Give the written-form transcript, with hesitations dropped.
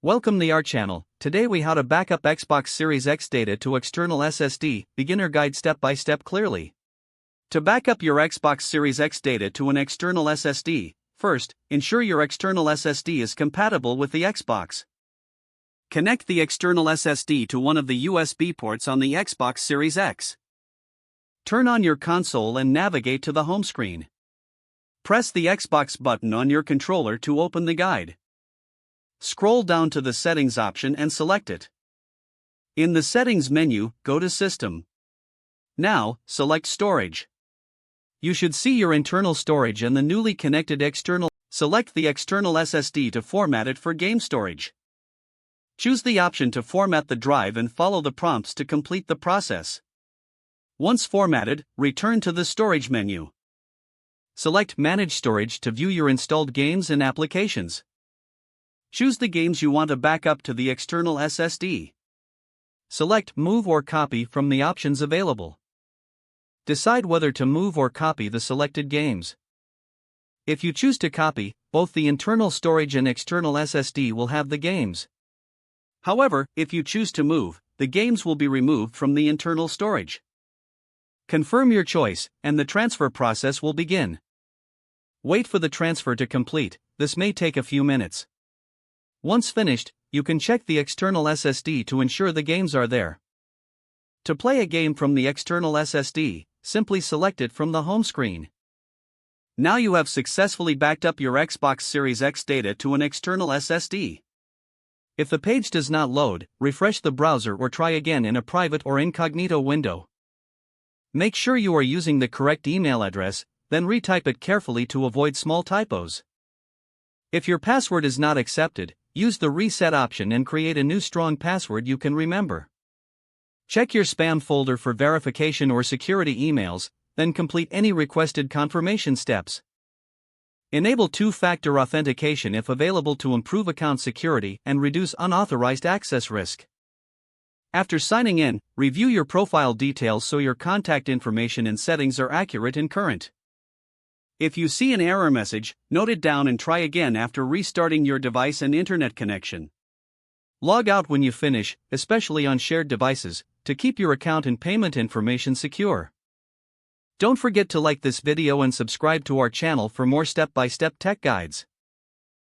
Welcome to our channel. Today we how to backup Xbox Series X data to external SSD, beginner guide step by step clearly. To backup your Xbox Series X data to an external SSD, first, ensure your external SSD is compatible with the Xbox. Connect the external SSD to one of the USB ports on the Xbox Series X. Turn on your console and navigate to the home screen. Press the Xbox button on your controller to open the guide. Scroll down to the Settings option and select it. In the Settings menu, go to System. Now, select Storage. You should see your internal storage and the newly connected external. Select the external SSD to format it for game storage. Choose the option to format the drive and follow the prompts to complete the process. Once formatted, return to the Storage menu. Select Manage Storage to view your installed games and applications. Choose the games you want to back up to the external SSD. Select Move or Copy from the options available. Decide whether to move or copy the selected games. If you choose to copy, both the internal storage and external SSD will have the games. However, if you choose to move, the games will be removed from the internal storage. Confirm your choice, and the transfer process will begin. Wait for the transfer to complete. This may take a few minutes. Once finished, you can check the external SSD to ensure the games are there. To play a game from the external SSD, simply select it from the home screen. Now you have successfully backed up your Xbox Series X data to an external SSD. If the page does not load, refresh the browser or try again in a private or incognito window. Make sure you are using the correct email address, then retype it carefully to avoid small typos. If your password is not accepted, use the reset option and create a new strong password you can remember. Check your spam folder for verification or security emails, then complete any requested confirmation steps. Enable two-factor authentication if available to improve account security and reduce unauthorized access risk. After signing in, review your profile details so your contact information and settings are accurate and current. If you see an error message, note it down and try again after restarting your device and internet connection. Log out when you finish, especially on shared devices, to keep your account and payment information secure. Don't forget to like this video and subscribe to our channel for more step-by-step tech guides.